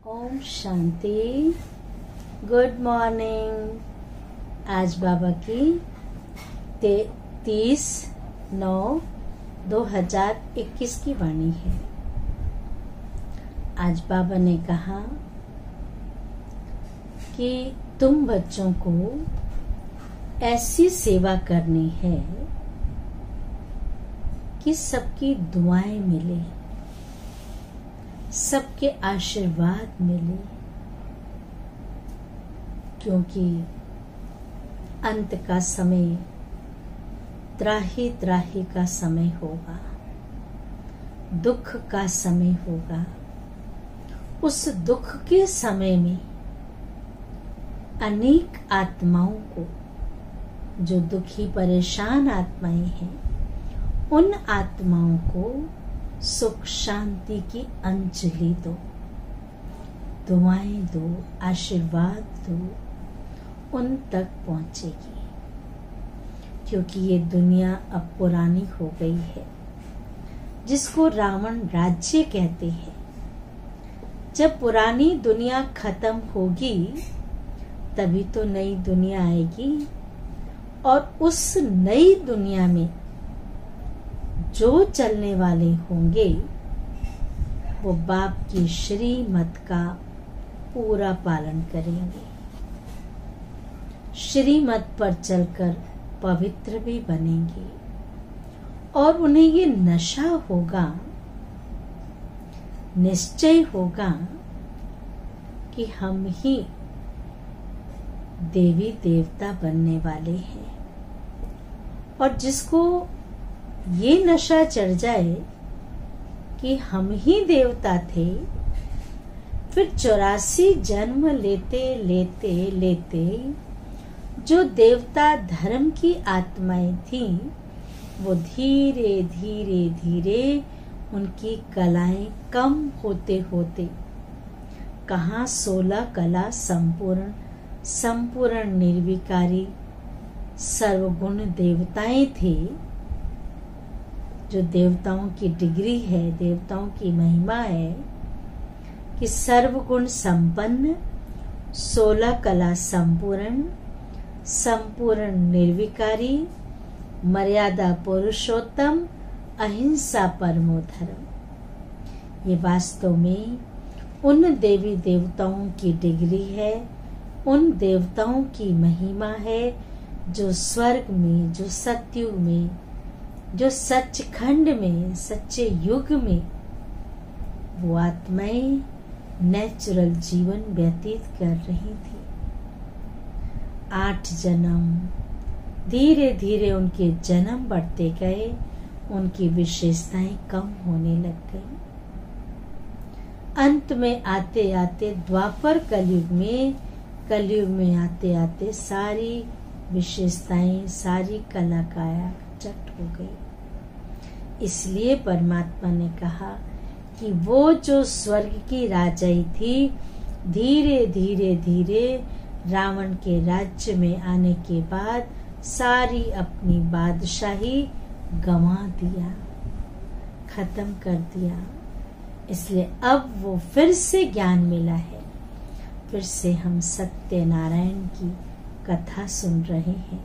Om Shanti. Good morning. आज बाबा की 30/9/2021 की वाणी है। आज बाबा ने कहा कि तुम बच्चों को ऐसी सेवा करनी है कि सबकी दुआएं मिले, सबके आशीर्वाद मिले, क्योंकि अंत का समय त्राही त्राही का समय होगा, दुख का समय होगा। उस दुख के समय में अनेक आत्माओं को, जो दुखी परेशान आत्माएं हैं, उन आत्माओं को सुख शांति की अंजलि दो, दुआएं दो, आशीर्वाद दो, उन तक पहुंचेगी। क्योंकि ये दुनिया अब पुरानी हो गई है, जिसको रावण राज्य कहते हैं। जब पुरानी दुनिया खत्म होगी तभी तो नई दुनिया आएगी, और उस नई दुनिया में जो चलने वाले होंगे वो बाप की श्रीमत का पूरा पालन करेंगे, श्रीमत पर चलकर पवित्र भी बनेंगे। और उन्हें ये नशा होगा, निश्चय होगा कि हम ही देवी देवता बनने वाले हैं। और जिसको ये नशा चढ़ जाए कि हम ही देवता थे, फिर 84 जन्म लेते लेते लेते जो देवता धर्म की आत्माएं थीं, वो धीरे धीरे धीरे उनकी कलाएं कम होते होते कहाँ 16 कला संपूर्ण निर्विकारी सर्वगुण देवताएं थे। जो देवताओं की डिग्री है, देवताओं की महिमा है कि सर्वगुण संपन्न, 16 कला संपूर्ण निर्विकारी, मर्यादा पुरुषोत्तम, अहिंसा परमो धर्म। ये वास्तव में उन देवी देवताओं की डिग्री है, उन देवताओं की महिमा है, जो स्वर्ग में, जो सतयुग में, जो सचखंड में, सच्चे युग में वो आत्माएं नेचुरल जीवन व्यतीत कर रही थी। 8 जन्म, धीरे धीरे उनके जन्म बढ़ते गए, उनकी विशेषताएं कम होने लग गई। अंत में आते आते द्वापर कलयुग में आते आते सारी विशेषताएं, सारी कला काया चट हो गई। इसलिए परमात्मा ने कहा कि वो जो स्वर्ग की राजाई थी, धीरे धीरे धीरे रावण के राज्य में आने के बाद सारी अपनी बादशाही गंवा दिया, खत्म कर दिया। इसलिए अब वो फिर से ज्ञान मिला है, फिर से हम सत्यनारायण की कथा सुन रहे हैं।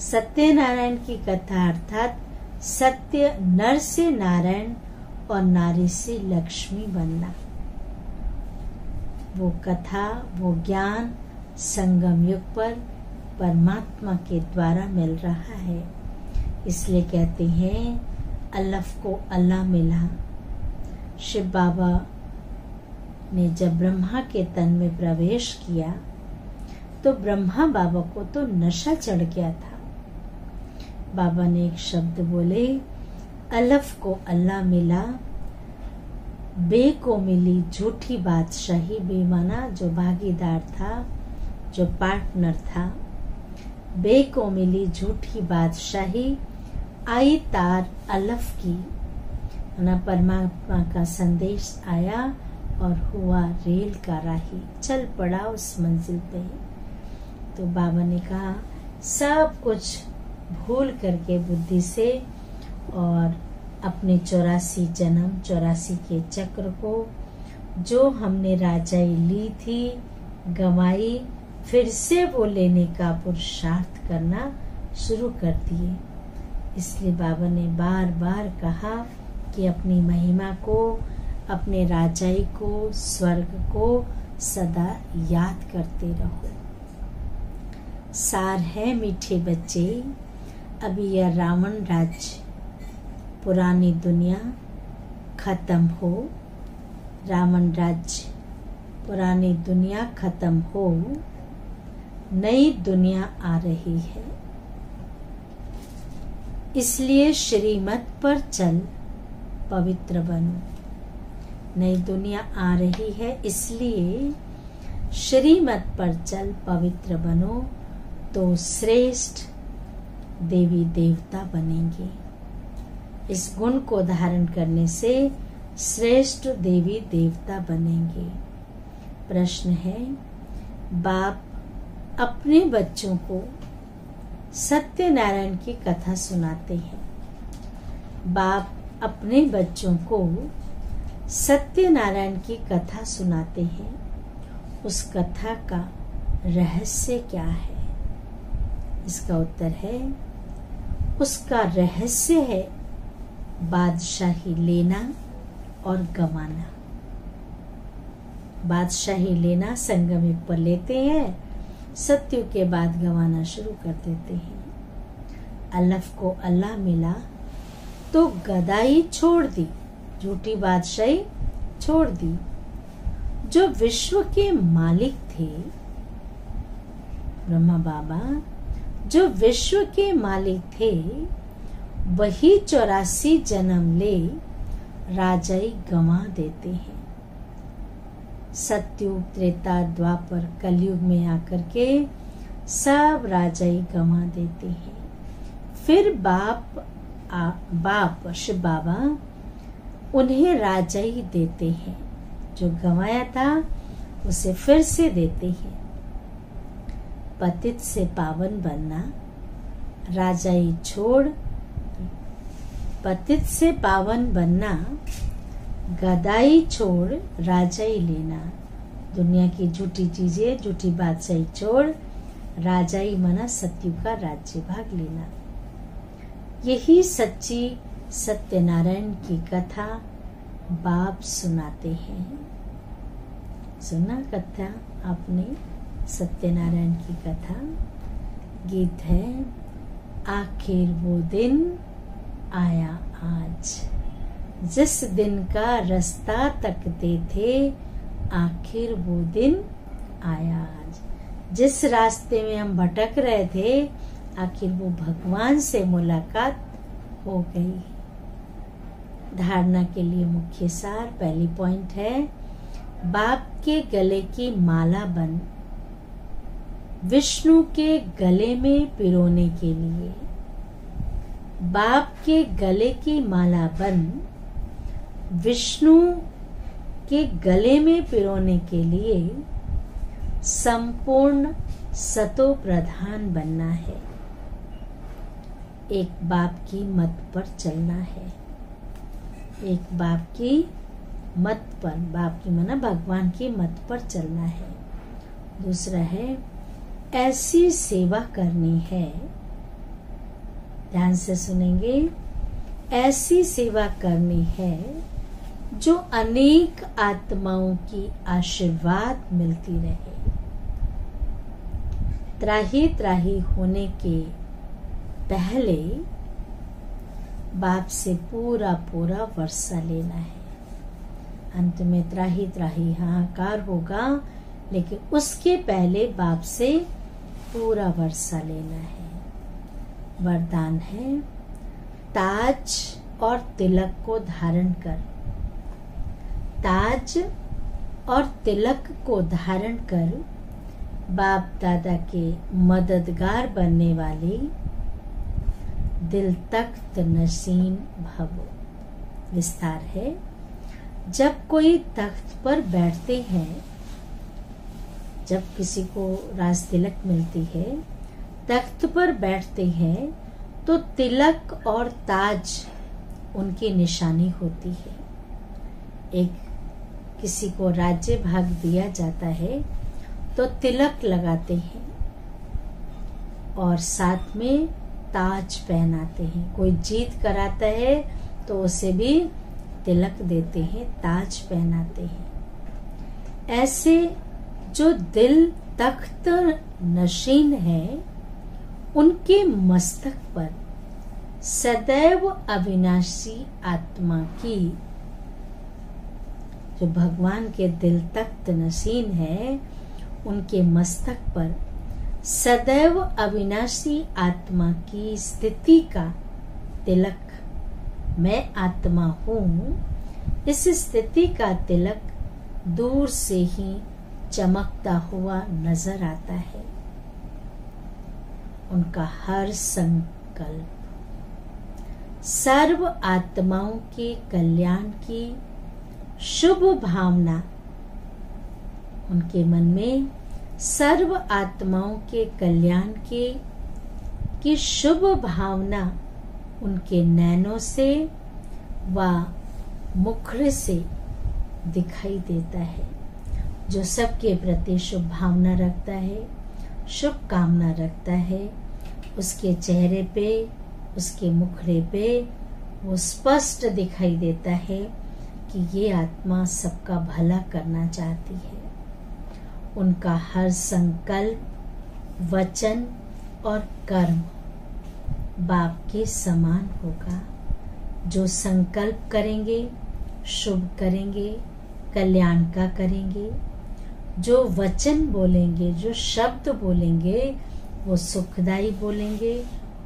सत्यनारायण की कथा अर्थात सत्य नर से नारायण और नारी से लक्ष्मी बनना। वो कथा, वो ज्ञान संगम युग पर परमात्मा के द्वारा मिल रहा है। इसलिए कहते हैं अल्लाह को अल्लाह मिला। शिव बाबा ने जब ब्रह्मा के तन में प्रवेश किया तो ब्रह्मा बाबा को तो नशा चढ़ गया था। बाबा ने एक शब्द बोले, अलफ को अल्लाह मिला, बे को मिली झूठी बादशाही। बेमाना जो भागीदार था, जो पार्टनर था, बे को मिली झूठी बादशाही, आई तार अलफ की। ना परमात्मा का संदेश आया और हुआ रेल का राही, चल पड़ा उस मंजिल पे। तो बाबा ने कहा सब कुछ भूल करके बुद्धि से और अपने 84 जन्म 84 के चक्र को जो हमने राजाई ली थी, गंवाई, फिर से वो लेने का पुरुषार्थ करना शुरू कर दिए। इसलिए बाबा ने बार बार कहा कि अपनी महिमा को, अपने राजाई को, स्वर्ग को सदा याद करते रहो। सार है मीठे बच्चे, अभी यह रावण राज्य, पुरानी दुनिया खत्म हो, रावण राज्य, पुरानी दुनिया खत्म हो, नई दुनिया आ रही है। इसलिए श्रीमत पर चल, पवित्र बनो। नई दुनिया आ रही है, इसलिए श्रीमत पर चल, पवित्र बनो, तो श्रेष्ठ देवी देवता बनेंगे। इस गुण को धारण करने से श्रेष्ठ देवी देवता बनेंगे। प्रश्न है, बाप अपने बच्चों को सत्यनारायण की कथा सुनाते हैं। बाप अपने बच्चों को सत्यनारायण की कथा सुनाते हैं। उस कथा का रहस्य क्या है? इसका उत्तर है, उसका रहस्य है बादशाही लेना और गंवाना। बादशाही लेना संगम युग पर लेते हैं, सत्युग के बाद गंवाना शुरू कर देते हैं। अल्लाफ को अल्लाह मिला तो गदाई छोड़ दी, झूठी बादशाही छोड़ दी। जो विश्व के मालिक थे, ब्रह्मा बाबा जो विश्व के मालिक थे, वही 84 जन्म ले राजाई गंवा देते हैं। सतयुग, त्रेता, द्वापर, कलयुग में आकर के सब राजाई गंवा देते हैं। फिर बाप शिव बाबा उन्हें राजाई देते हैं, जो गंवाया था उसे फिर से देते हैं। पतित से पावन बनना, राजाई छोड़, पतित से पावन बनना, गदाई छोड़, राजाई लेना। दुनिया की झूठी चीजें, झूठी बादशाही छोड़, राजाई मना सत्युग का राज्य भाग लेना। यही सच्ची सत्यनारायण की कथा बाप सुनाते हैं। सुना कथा आपने सत्यनारायण की कथा? गीत है, आखिर वो दिन आया आज, जिस दिन का रास्ता तकते थे, आखिर वो दिन आया आज। जिस रास्ते में हम भटक रहे थे, आखिर वो भगवान से मुलाकात हो गई। धारणा के लिए मुख्य सार, पहली पॉइंट है, बाप के गले की माला बन, विष्णु के गले में पिरोने के लिए। बाप के गले की माला बन, विष्णु के गले में पिरोने के लिए संपूर्ण सतो प्रधान बनना है। एक बाप की मत पर चलना है। एक बाप की मत पर, बाप की मना भगवान की मत पर चलना है। दूसरा है, ऐसी सेवा करनी है, ध्यान से सुनेंगे, ऐसी सेवा करनी है जो अनेक आत्माओं की आशीर्वाद मिलती रहे। त्राही त्राही होने के पहले बाप से पूरा पूरा वर्षा लेना है। अंत में त्राही त्राही हाहाकार होगा, लेकिन उसके पहले बाप से पूरा वर्षा लेना है। वरदान है, ताज और तिलक को धारण कर, ताज और तिलक को धारण कर बाप दादा के मददगार बनने वाली दिल तख्त नशीन भव। विस्तार है, जब कोई तख्त पर बैठते हैं, जब किसी को राज तिलक मिलती है, तख्त पर बैठते हैं, तो तिलक और ताज उनकी निशानी होती है। एक किसी को राज्य भाग दिया जाता है तो तिलक लगाते हैं और साथ में ताज पहनाते हैं। कोई जीत कराता है तो उसे भी तिलक देते हैं, ताज पहनाते हैं। ऐसे जो दिल तख्त नशीन है, उनके मस्तक पर सदैव अविनाशी आत्मा की, जो भगवान के दिल तख्त नशीन है, उनके मस्तक पर सदैव अविनाशी आत्मा की स्थिति का तिलक, मैं आत्मा हूँ, इस स्थिति का तिलक दूर से ही चमकता हुआ नजर आता है। उनका हर संकल्प सर्व आत्माओं के कल्याण की शुभ भावना, उनके मन में सर्व आत्माओं के कल्याण की शुभ भावना उनके नैनों से व मुखड़े से दिखाई देता है। जो सबके प्रति शुभ भावना रखता है, शुभ कामना रखता है, उसके चेहरे पे, उसके मुखड़े पे वो स्पष्ट दिखाई देता है कि ये आत्मा सबका भला करना चाहती है। उनका हर संकल्प, वचन और कर्म बाप के समान होगा। जो संकल्प करेंगे शुभ करेंगे, कल्याण का करेंगे। जो वचन बोलेंगे, जो शब्द बोलेंगे वो सुखदायी बोलेंगे।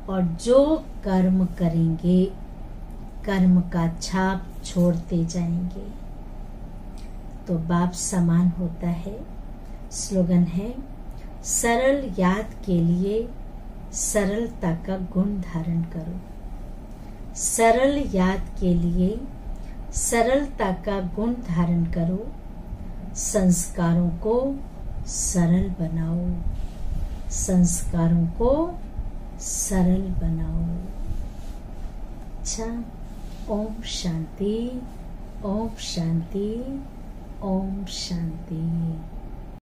और जो कर्म करेंगे, कर्म का छाप छोड़ते जाएंगे। तो बाप समान होता है। स्लोगन है, सरल याद के लिए सरलता का गुण धारण करो। सरल याद के लिए सरलता का गुण धारण करो। संस्कारों को सरल बनाओ, संस्कारों को सरल बनाओ। अच्छा, ओम शांति, ओम शांति, ओम शांति।